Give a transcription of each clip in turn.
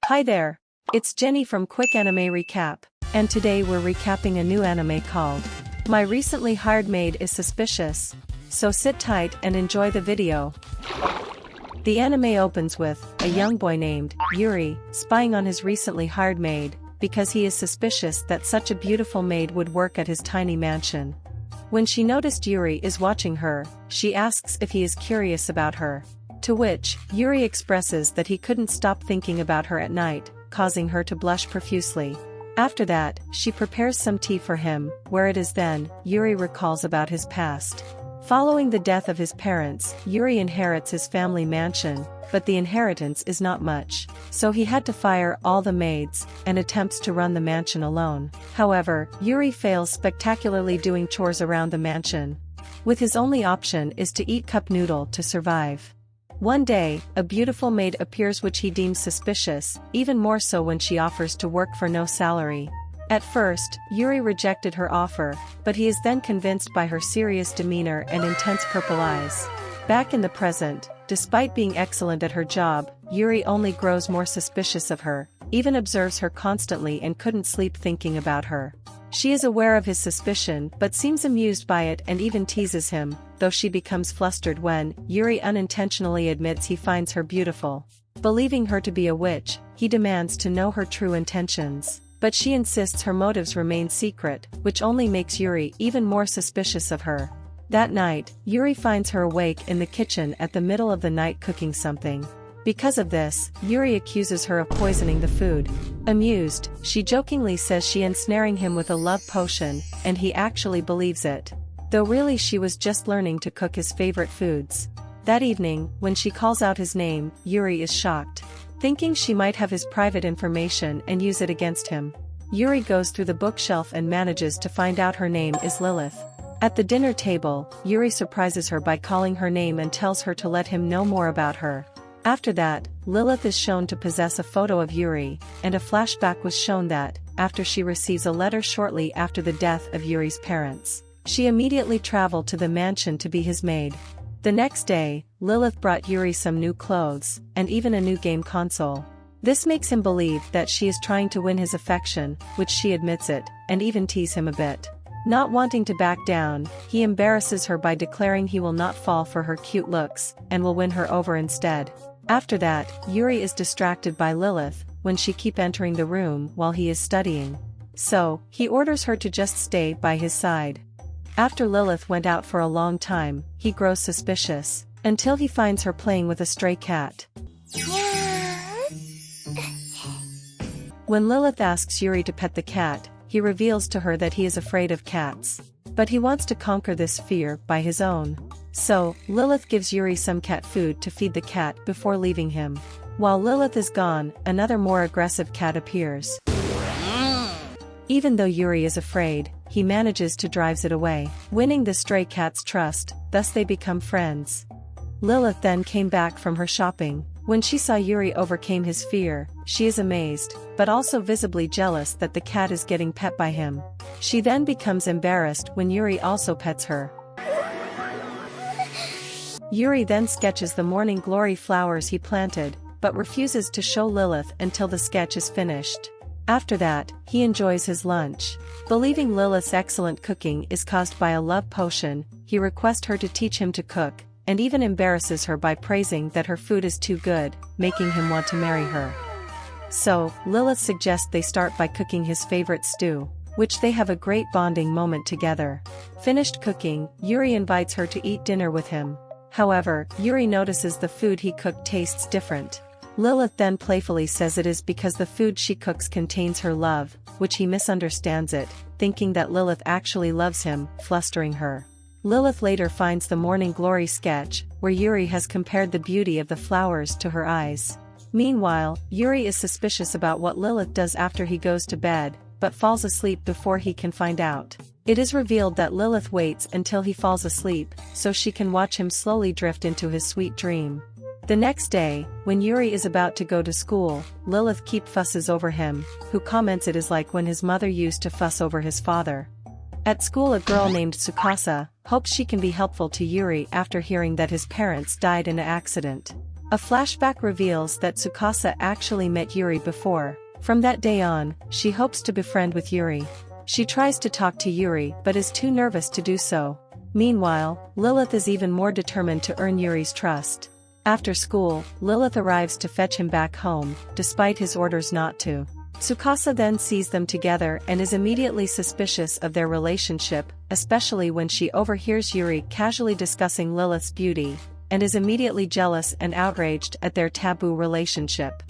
Hi there! It's Jenny from Quick Anime Recap, and today we're recapping a new anime called My Recently Hired Maid is Suspicious. So sit tight and enjoy the video. The anime opens with a young boy named Yuri spying on his recently hired maid because he is suspicious that such a beautiful maid would work at his tiny mansion. When she noticed Yuri is watching her, she asks if he is curious about her. To which, Yuri expresses that he couldn't stop thinking about her at night, causing her to blush profusely. After that, she prepares some tea for him, where it is then, Yuri recalls about his past. Following the death of his parents, Yuri inherits his family mansion, but the inheritance is not much, so he had to fire all the maids, and attempts to run the mansion alone. However, Yuri fails spectacularly doing chores around the mansion, with his only option is to eat cup noodle to survive. One day, a beautiful maid appears which he deems suspicious, even more so when she offers to work for no salary. At first, Yuri rejected her offer, but he is then convinced by her serious demeanor and intense purple eyes. Back in the present, despite being excellent at her job, Yuri only grows more suspicious of her, even observes her constantly and couldn't sleep thinking about her. She is aware of his suspicion but seems amused by it and even teases him, though she becomes flustered when Yuri unintentionally admits he finds her beautiful. Believing her to be a witch, he demands to know her true intentions, but she insists her motives remain secret, which only makes Yuri even more suspicious of her. That night, Yuri finds her awake in the kitchen at the middle of the night cooking something. Because of this, Yuri accuses her of poisoning the food. Amused, she jokingly says she ensnaring him with a love potion, and he actually believes it. Though really she was just learning to cook his favorite foods. That evening, when she calls out his name, Yuri is shocked, thinking she might have his private information and use it against him. Yuri goes through the bookshelf and manages to find out her name is Lilith. At the dinner table, Yuri surprises her by calling her name and tells her to let him know more about her. After that, Lilith is shown to possess a photo of Yuri, and a flashback was shown that, after she receives a letter shortly after the death of Yuri's parents, she immediately traveled to the mansion to be his maid. The next day, Lilith brought Yuri some new clothes, and even a new game console. This makes him believe that she is trying to win his affection, which she admits it, and even tease him a bit. Not wanting to back down, he embarrasses her by declaring he will not fall for her cute looks, and will win her over instead. After that, Yuri is distracted by Lilith, when she keeps entering the room while he is studying. So, he orders her to just stay by his side. After Lilith went out for a long time, he grows suspicious, until he finds her playing with a stray cat. When Lilith asks Yuri to pet the cat, he reveals to her that he is afraid of cats. But he wants to conquer this fear by his own. So, Lilith gives Yuri some cat food to feed the cat before leaving him. While Lilith is gone, another more aggressive cat appears. Even though Yuri is afraid, he manages to drive it away, winning the stray cat's trust, thus they become friends. Lilith then came back from her shopping. When she saw Yuri overcame his fear, she is amazed, but also visibly jealous that the cat is getting pet by him. She then becomes embarrassed when Yuri also pets her. Yuri then sketches the morning glory flowers he planted, but refuses to show Lilith until the sketch is finished. After that, he enjoys his lunch. Believing Lilith's excellent cooking is caused by a love potion, he requests her to teach him to cook, and even embarrasses her by praising that her food is too good, making him want to marry her. So, Lilith suggests they start by cooking his favorite stew, which they have a great bonding moment together. Finished cooking, Yuri invites her to eat dinner with him. However, Yuri notices the food he cooked tastes different. Lilith then playfully says it is because the food she cooks contains her love, which he misunderstands it, thinking that Lilith actually loves him, flustering her. Lilith later finds the morning glory sketch, where Yuri has compared the beauty of the flowers to her eyes. Meanwhile, Yuri is suspicious about what Lilith does after he goes to bed, but falls asleep before he can find out. It is revealed that Lilith waits until he falls asleep, so she can watch him slowly drift into his sweet dream. The next day, when Yuri is about to go to school, Lilith fusses over him, who comments it is like when his mother used to fuss over his father. At school, a girl named Tsukasa hopes she can be helpful to Yuri after hearing that his parents died in an accident. A flashback reveals that Tsukasa actually met Yuri before. From that day on, she hopes to befriend with Yuri. She tries to talk to Yuri but is too nervous to do so. Meanwhile, Lilith is even more determined to earn Yuri's trust. After school, Lilith arrives to fetch him back home, despite his orders not to. Tsukasa then sees them together and is immediately suspicious of their relationship, especially when she overhears Yuri casually discussing Lilith's beauty, and is immediately jealous and outraged at their taboo relationship.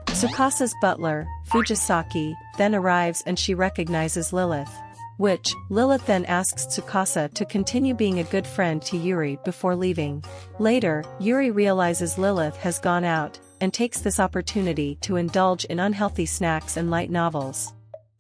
Tsukasa's butler, Fujisaki, then arrives and she recognizes Lilith. Which, Lilith then asks Tsukasa to continue being a good friend to Yuri before leaving. Later, Yuri realizes Lilith has gone out, and takes this opportunity to indulge in unhealthy snacks and light novels.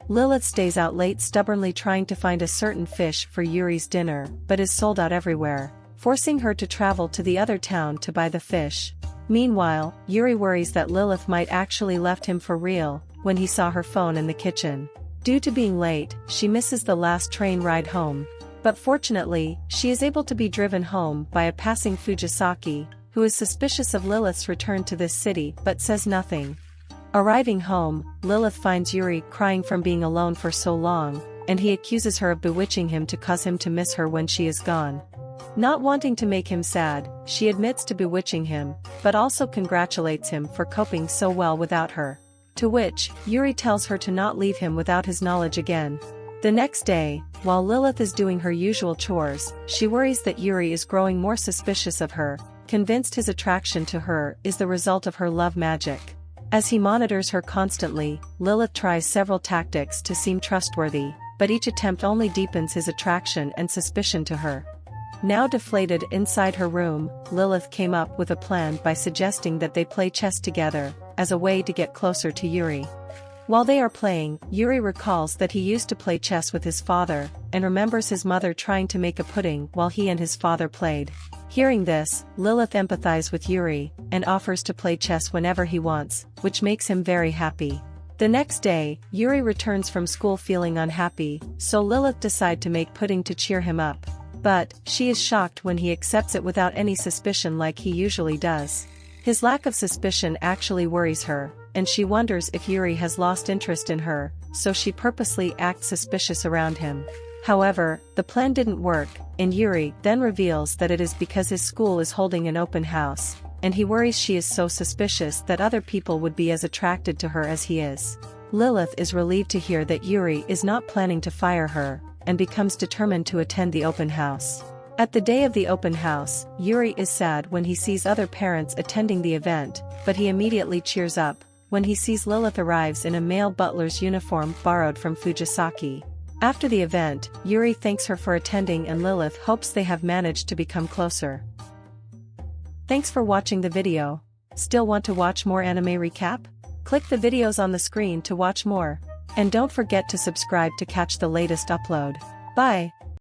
Lilith stays out late stubbornly trying to find a certain fish for Yuri's dinner, but is sold out everywhere, forcing her to travel to the other town to buy the fish. Meanwhile, Yuri worries that Lilith might actually left him for real, when he saw her phone in the kitchen. Due to being late, she misses the last train ride home. But fortunately, she is able to be driven home by a passing Fujisaki, who is suspicious of Lilith's return to this city but says nothing. Arriving home, Lilith finds Yuri crying from being alone for so long, and he accuses her of bewitching him to cause him to miss her when she is gone. Not wanting to make him sad, she admits to bewitching him, but also congratulates him for coping so well without her. To which, Yuri tells her to not leave him without his knowledge again. The next day, while Lilith is doing her usual chores, she worries that Yuri is growing more suspicious of her, convinced his attraction to her is the result of her love magic. As he monitors her constantly, Lilith tries several tactics to seem trustworthy, but each attempt only deepens his attraction and suspicion to her. Now deflated inside her room, Lilith came up with a plan by suggesting that they play chess together, as a way to get closer to Yuri. While they are playing, Yuri recalls that he used to play chess with his father, and remembers his mother trying to make a pudding while he and his father played. Hearing this, Lilith empathizes with Yuri, and offers to play chess whenever he wants, which makes him very happy. The next day, Yuri returns from school feeling unhappy, so Lilith decides to make pudding to cheer him up. But, she is shocked when he accepts it without any suspicion like he usually does. His lack of suspicion actually worries her, and she wonders if Yuri has lost interest in her, so she purposely acts suspicious around him. However, the plan didn't work, and Yuri then reveals that it is because his school is holding an open house, and he worries she is so suspicious that other people would be as attracted to her as he is. Lilith is relieved to hear that Yuri is not planning to fire her, and becomes determined to attend the open house. At the day of the open house, Yuri is sad when he sees other parents attending the event, but he immediately cheers up when he sees Lilith arrives in a male butler's uniform borrowed from Fujisaki. After the event, Yuri thanks her for attending and Lilith hopes they have managed to become closer. Thanks for watching the video. Still want to watch more anime recap? Click the videos on the screen to watch more. And don't forget to subscribe to catch the latest upload. Bye!